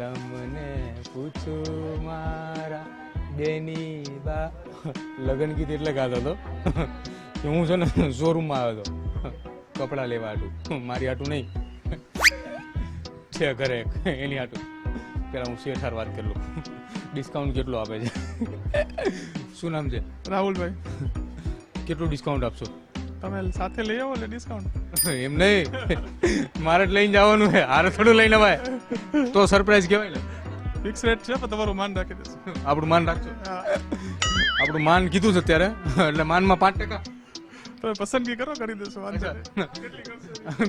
તમને પૂછું મારા બેની બા. લગ્ન ગીત એટલે ગાતો હતો કે હું છે ને શોરૂમમાં આવ્યો હતો કપડાં લેવા હાટું. મારી હાટું નહીં છે ઘરે એની હાટું. પેલા હું શેઠાર વાત કરી લઉં. ડિસ્કાઉન્ટ કેટલું આપે છે? શું નામ છે? રાહુલભાઈ, કેટલું ડિસ્કાઉન્ટ આપશો? તમે સાથે લઈ આવો એટલે ડિસ્કાઉન્ટ. એમ નહીં, મારે જ લઈને જવાનું છે, હારે થોડું લઈને અવાય તો સરપ્રાઈઝ કહેવાય ને. ફિક્સ રેટ છે પણ તમારું માન રાખી દેશું. આપણું માન રાખજો. આપણું માન કીધું છે અત્યારે, એટલે માનમાં 5%. તમે પસંદગી કરો, કરી દેશો. વાંધો નહીં.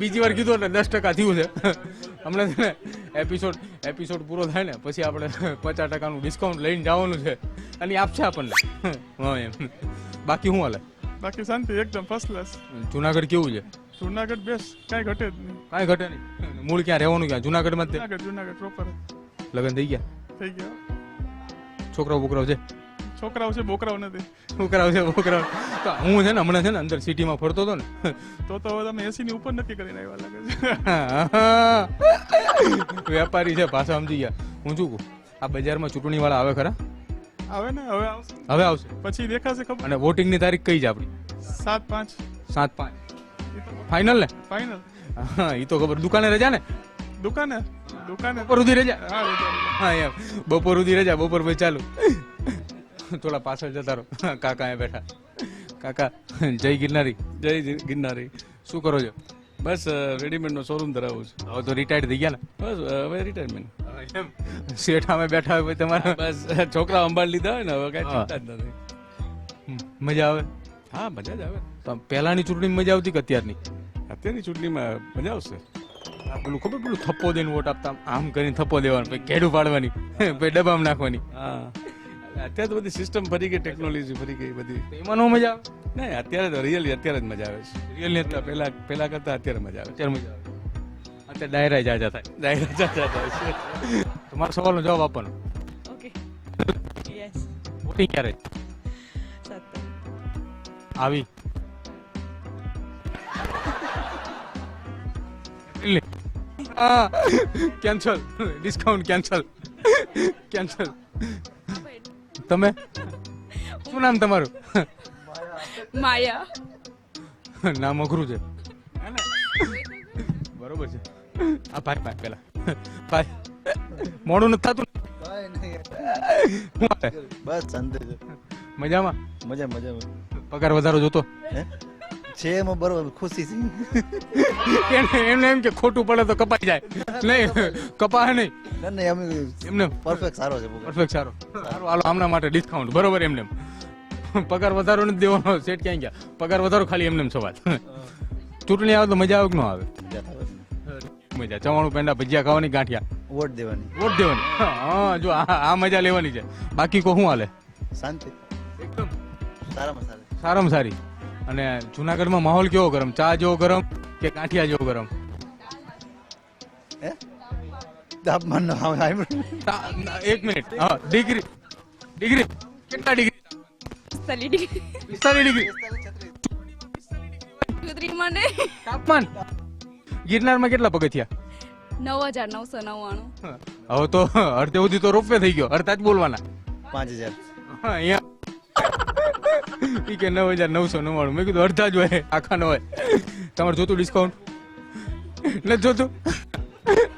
બીજી વાર કીધું એટલે 10% થયું છે. હમણાં છે ને એપિસોડ પૂરો થાય ને પછી આપણે 50%નું ડિસ્કાઉન્ટ લઈને જવાનું છે અને એ આપશે આપણને. હા એમ. બાકી શું હાલે? બાકી શાંતિ, એકદમ ફર્સ્ટ ક્લાસ. જુનાગઢ કેવું છે? જુનાગઢ બેસ્ટ, કાંઈ ઘટે જ નહીં. કાંઈ ઘટે નહીં. મૂળ ક્યાં રહેવાનું? ક્યાં? જુનાગઢમાં જ તે? જુનાગઢ પ્રોપર. લગ્ન થઈ ગયા? થઈ ગયા. છોકરાઓ બોકરાઓ છે? છોકરાઓ છે, બોકરાઓ નથી. છોકરાઓ છે, બોકરાઓ. તો હું છે ને હમણાં છે ને અંદર સિટીમાં ફરતો હતો ને તો હવે તમે એસી ની ઉપર નક્કી કરીને આવ્યા લાગે છે. વેપારી છે પાછા, સમજી ગયા. હું શું કહું, આ બજારમાં ચૂંટણી વાળા આવે ખરા? આવે ને, હવે આવશે. હવે આવશે પછી દેખાશે ખબર. અને વોટિંગની તારીખ કઈ છે આપણી? 7/5. 7/5 ફાઇનલ ને? ફાઇનલ. હા એ તો ખબર. દુકાને રજા ને? દુકાને બપોર સુધી રજા. હા, રજા. હા એમ, બપોર સુધી રજા. બપોર પછી ચાલુ. થોડા પાછળ જતા રહો. કાકા અહીંયા બેઠા. કાકા જય ગિરનારી. જય ગિરનારી. શું કરો છો? બસ રેડીમેડનો શોરૂમ ધરાવું છું. હવે તો રિટાયર્ડ થઈ ગયા ને? બસ હવે રિટાયરમેન્ટ. એમ શેઠ અમે બેઠા હોય તમારે બસ છોકરા સંભાળ લીધા હોય ને, હવે કઈ હા. ચિંતા જ નથી. મજા આવે? હા, મજા જ આવે. તો પહેલાની ચૂંટણી મજા આવતી કે અત્યારની? અત્યારની ચૂંટણીમાં મજા આવશે. આ પેલું ખબર, પેલું થપ્પો દઈને વોટ આપતા, આમ કરીને થપ્પો દેવાનો, પછી કેડું પાડવાની, પછી ડબ્બામાં નાખવાની. હા, અત્યારે તો બધી સિસ્ટમ ફરી ગઈ, ટેકનોલોજી ફરી ગઈ બધી. એમાં નો મજા આવે? નહીં, અત્યારે તો રિયલી અત્યારે જ મજા આવે છે. રિયલી પહેલા કરતા અત્યારે મજા આવે. અત્યારે મજા આવે. અત્યારે ડાયરા જાજા થાય. ડાયરા ચાચા થાય છે. તમારા સવાલનો જવાબ આપવાનો. ઓકે યસ વોટિંગ ક્યારે? 7 આવી કેન્સલ. Discount cancel. તમે શું નામ તમારું? માયા. નામ અઘરું છે. બરોબર છે. આ ભાઈ પેલા ભાઈ મોડું નથી થતું? શું હાલે? બસ શાંતિ છે. મજામાં? મજામાં. પગાર વધારો જોતો? છે એમાં બરોબર, ખુશી છે. એમને એમ કે ખોટું પડે તો કપાઈ જાય. નહીં કપાય નહીં. ના અમે એમને પરફેક્ટ સારો છે. પરફેક્ટ સારું. હાલો આમના માટે ડિસ્કાઉન્ટ. બરોબર. એમને પગાર વધારો નથી દેવાનો. સેટ ક્યાં ગયા? પગાર વધારો ખાલી એમને સવાલ. ચૂંટણી આવે તો મજા આવે કે ન આવે? મજા. ચવાણું પેંડા ભજીયા ખાવાની, ગાંઠિયા વોટ દેવાની. વોટ દેવાની. હા જો આ મજા લેવાની છે. બાકી કો શું હાલે? શાંતિ એકદમ સારામાં સારી. સારામાં સારી. અને જુનાગઢમાં માહોલ કેવો ગરમ? ચા જેવો ગરમ કે ગાંઠિયા જેવો ગરમ? હે તાપમાન નો એક મિનિટ. હા, ડિગ્રી કેટલા ડિગ્રી? 45 ડિગ્રી 45 ડિગ્રી મને તાપમાન. ગિરનારમાં કેટલા પગથિયા? 9999. હવે તો અડધે સુધી તો રોપવે થઈ ગયો. અડધા જ બોલવાના. 5000. હા, અહીંયા ઈ કે 9999. મેં કીધું અડધા જ હોય, આખા ન હોય. તમારે જોતું ડિસ્કાઉન્ટ? નથી જોતું?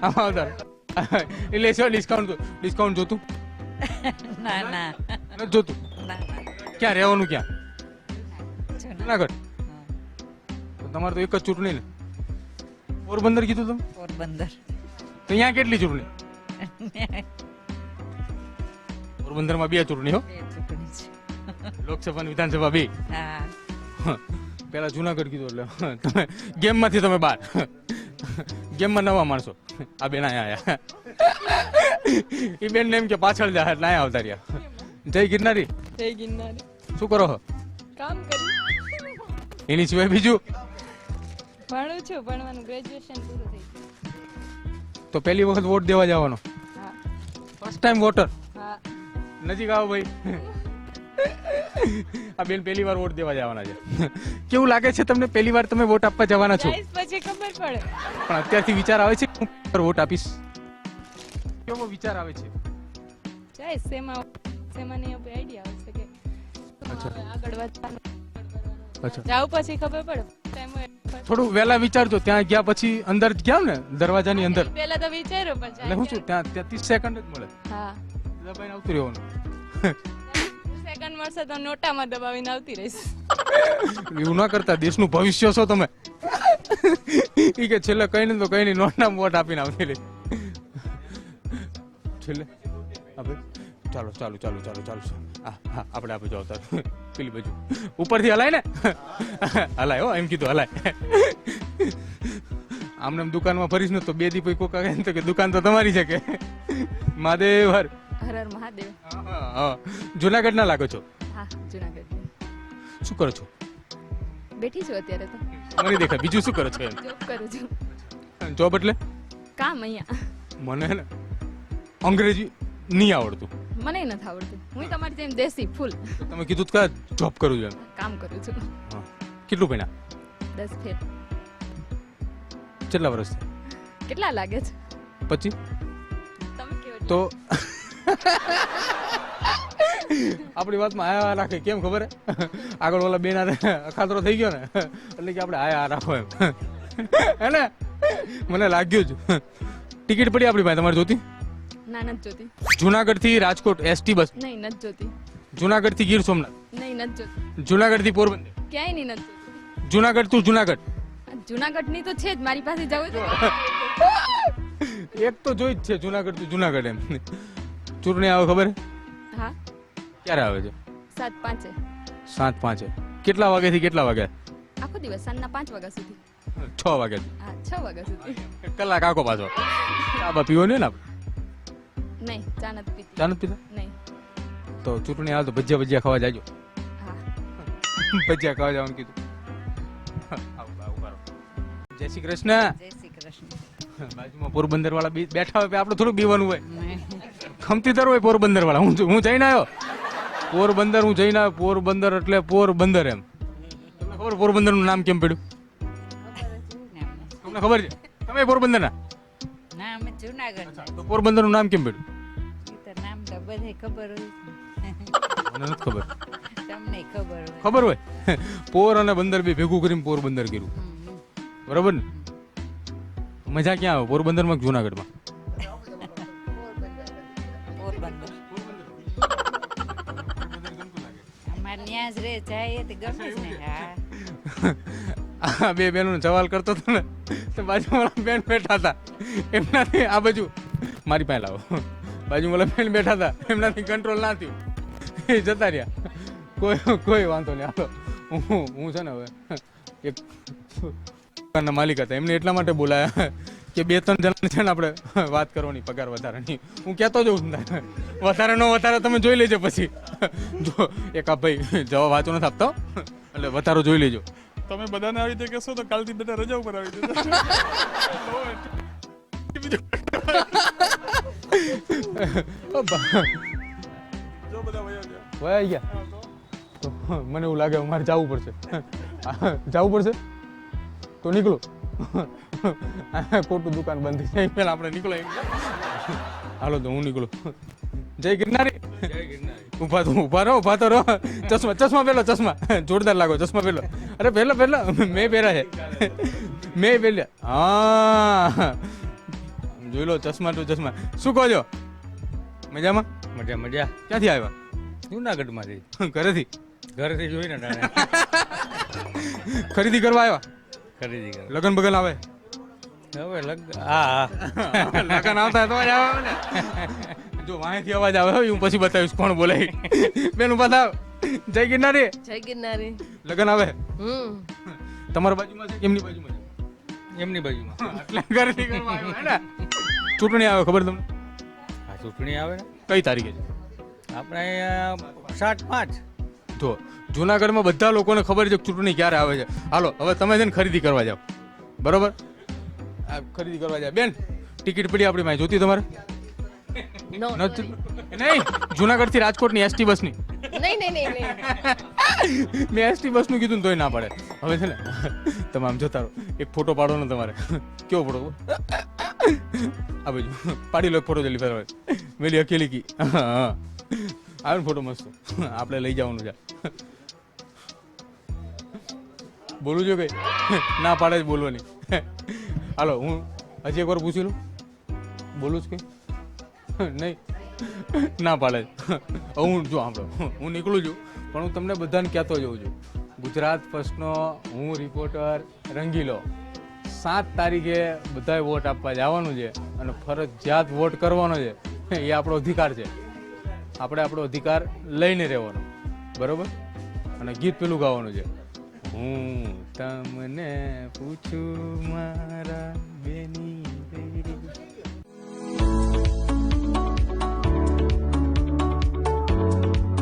આમાં આવતા એટલે શું ડિસ્કાઉન્ટ જોતું? ના નથી જોતું? ક્યાં રહેવાનું? ક્યાં? જુનાગઢ. તમારે તો એક જ ચૂંટણી ને? પોરબંદર કીધું તમે? પોરબંદર. તો અહીંયા કેટલી ચૂંટણી? પોરબંદરમાં 2 ચૂંટણી હો. લોકસભા વિધાનસભા 2. હા. પેલા જુનાગઢ કીધું એટલે તમે ગેમમાંથી તમે બહાર. ગેમમાં નવા માણસો. આ બેન અહીંયા એ બેન ને એમ કે પાછળ જાય એટલે અહીંયા આવતા રહ્યા. જય ગિરનારી. જય ગિરનારી. શું કરો છો? કામ કરી. એની સિવાય બીજું? ભણું છું, ભણવાનું ગ્રેજ્યુએશન પૂરું થઈ ગયું. તો પહેલી વખત વોટ દેવા જવાનો? હા. First time voter? હા. નજીક આવો ભાઈ. આ બેન પહેલી વાર વોટ દેવા જવાના છે. કેવું લાગે છે તમને? પહેલી વાર તમે વોટ આપવા જવાના છો? પછી ખબર પડે. પણ અત્યારથી વિચાર આવે છે કે હું વોટ આપીશ? કેવો વિચાર આવે છે? જાય શેમાંની આપણે આઈડિયા આવશે કે શું અચ્છા. આવે, આગળ વધવાનું અચ્છા. જાવ પછી ખબર પડે ટાઈમ હોય થોડું વહેલા વિચારજો. ત્યાં ગયા પછી અંદર ગયા ને દરવાજાની અંદર, પહેલા તો વિચાર્યું પણ એટલે હું છું ત્યાં 30 સેકન્ડ જ મળે, હા દબાઈને આવતું રહેવાનું. સેકન્ડ મળશે તો નોટામાં દબાવીને આવતી રહીશ. એવું ના કરતા, દેશનું ભવિષ્ય છો તમે. ઈ કે છેલ્લે કઈ નહીં તો કઈ નહીં, નોટના વોટ આપીને આવતી રહી. છેલ્લે આપણે ચાલો ચાલો ચાલો ચાલો ચાલો હા હા આપણે આપણે જાવ તાર પેલી બાજુ ઉપરથી હલાય ને. હલાય હો, એમ કીધું હલાય. આમને આમ દુકાનમાં ફરીશ ને તો બે દી પછી કોકા કહે ને તો કે દુકાન તો તમારી છે કે. મહાદેવ હર. હર હર મહાદેવ. હા, જુનાગઢ ના લાગો છો? હા જુનાગઢ. શું કરો છો? બેઠી છું અત્યારે તો, મને દેખાય. બીજું શું કરો છો એમ? જોબ કરું છું. જોબ એટલે? કામ અહીંયા. મને હે ને અંગ્રેજી નહીં આવડતું. મને નથી આવડતું. હું તમારી જેમ દેશી ફૂલ તમે કીધું કે જોબ કરું છું એમ. કામ કરું છું. હા. કેટલું ભણ્યા? 10 ફેર. કેટલા વર્ષ થયા? કેટલા લાગે છે? પછી તમે કેવો તો આપણી વાતમાં આયા રાખે. કેમ ખબર હે? આગળ ઓલા બેન અખાતરો થઈ ગયો ને એટલે કે આપણે આયા રાખો એમ. હે ને? મને લાગ્યું જ. ટિકિટ પડી આપણી પાસે, તમારે જોતી? ના નથી જોતી. જુનાગઢ થી રાજકોટ એસટી બસ. નહીં નથી જોતી. જુનાગઢ થી ગીર સોમનાથ. નહીં નથી જોતી. જુનાગઢ થી પોરબંદર. ક્યાંય નહીં નથી જોતી. જુનાગઢ તું જુનાગઢ. જુનાગઢ ની તો છે જ, મારી પાસે જવું છે. એક તો જોઈ જ છે જુનાગઢ તું જુનાગઢ એમ. ચૂંટણી આવે ખબર હે? હા ક્યારે આવે છે? 7:05. 7:05. કેટલા વાગ્યાથી કેટલા વાગ્યા? આખો દિવસ સાંજના 5 વાગ્યા સુધી. 6 વાગ્યા. હા 6 વાગ્યા સુધી. કલાક આખો પાછો. ચા બા પીવો નહીં ને આપણે? નહીં ચા નથી પીતી. ચા નથી પીતા? નહીં. તો ચૂંટણી આવે તો ભજીયા ભજીયા ખાવા જાજો. હા ભજીયા ખાવા જવાનું કીધું. આવું બારો. જય શ્રી કૃષ્ણ. જય શ્રી કૃષ્ણ. બાજુમાં પોરબંદર વાળા બેઠા હોય આપણે થોડું બીવાનું હોય. ખમતીતર હોય પોરબંદર વાળા. હું જઈને આવ્યો પોરબંદર. હું જઈને આવ્યો પોરબંદર એટલે પોરબંદર એમ. તમને ખબર પોરબંદર નું નામ કેમ પડ્યું? તમને ખબર છે? તમે પોરબંદર ના? ના અમે જુનાગઢ. તો પોરબંદર નું નામ કેમ પડ્યું? ઈ તો નામ તો બધે ખબર હોય. મને નથી ખબર. તમને ખબર હોય. ખબર હોય? પોર અને બંદર બે ભેગું કરીને પોરબંદર કર્યું. બરાબર ને? મજા ક્યાં આવે, પોરબંદર માં કે જુનાગઢમાં? પોરબંદર. અમારે ત્યાં જ રે જાય તો ગમે જ ને. હા આ બે બહેનો સવાલ કરતો હતો ને તો બાજુવાળા બેન બેઠા હતા એમનાથી આ બાજુ મારી પાસે લાવો. બાજુવાળા બેન બેઠા હતા એમનાથી કંટ્રોલ ના થયું, એ જતા રહ્યા. કોઈ વાંધો નહીં. હાલો હું છે ને હવે એક દુકાનના માલિક હતા, એમને એટલા માટે બોલાયા કે 2-3 જણા છે ને આપણે વાત કરવાની પગાર વધારાની. હું કહેતો જઉં વધારે નો વધારે તમે જોઈ લેજો. પછી જો એક આ ભાઈ જવાબ વાંચો નથી આપતો એટલે વધારો જોઈ લેજો. તમે બધાને આવી રીતે કહેશો તો કાલથી બધા રજા ઉપર આવી જશે. જો બધા વયા ગયા. વયા ગયા તો મને એવું લાગે મારે જવું પડશે. જવું પડશે તો નીકળો. ખોટું દુકાન બંધ થઈ જાય પેલા આપણે નીકળો. હાલો તો હું નીકળું. જય ગિરનારી. ઉભા તો રહો. ચશ્મા પહેલો. ચશ્મા જોરદાર લાગો. ચશ્મા પહેલો. અરે પહેલો મેં પહેર્યા છે. મેં પહેર્યા. હા જોઈ લો. ચશ્મા તો ચશ્મા. શું કહો છો? મજામાં? મજા. ક્યાંથી આવ્યા? જુનાગઢ માંથી. ઘરેથી? ઘરેથી જોઈને ટાણે ખરીદી કરવા આવ્યા? ખરીદી કરે. લગન બગન આવે? હવે હા લગન આવતા તો જ આવે ને. જો વાંહેથી અવાજ આવે હું પછી બતાવીશ કોણ બોલાય. બેન ઉભા થાવ. જય ગિરનારી. જય ગિરનારી. લગન આવે? તમારા બાજુમાં છે? એમની બાજુમાં છે? એમની બાજુમાં. એટલે ઘરેથી કરવા આવ્યા હે ને? ચૂંટણી આવે ખબર તમને? આ ચૂંટણી આવે ને કઈ તારીખે છે? આપણે અહીંયા 7-5. જો જુનાગઢમાં બધા લોકોને ખબર છે કે ચૂંટણી ક્યારે આવે છે. હાલો હવે તમે છે ને ખરીદી કરવા જાઓ. બરોબર? આ ખરીદી કરવા જાય. બેન ટિકિટ પડી આપણી પાસે, જોતી તમારે? નહીં, જુનાગઢ થી રાજકોટ ની એસટી બસ ની. નહીં. મેં એસટી બસ નું કીધું ને તોય ના પાડે. હવે છે ને તમે આમ જતા રહો. એક ફોટો પાડો ને તમારે. કેવો ફોટો? આ બાજુ પાડી લો ફોટો જલ્દી ફેરવા મેલી અકેલી કી હા આવે ને ફોટો મસ્ત આપણે લઈ જવાનું છે બોલું છું કઈ ના પાડે જ બોલવાની હાલો હું હજી એકવાર પૂછી લઉં બોલું જ કઈ નહીં ના પાડે હું જો સાંભળો હું નીકળું છું પણ હું તમને બધાને કહેતો જઉં છું ગુજરાત ફર્સ્ટનો હું રિપોર્ટર રંગીલો 7 તારીખે બધાએ વોટ આપવા જવાનું છે અને ફરજિયાત વોટ કરવાનો છે એ આપણો અધિકાર છે આપણે આપણો અધિકાર લઈને રહેવાનો બરાબર અને ગીત પેલું ગાવાનું છે હું તમને પૂછું મારા બેની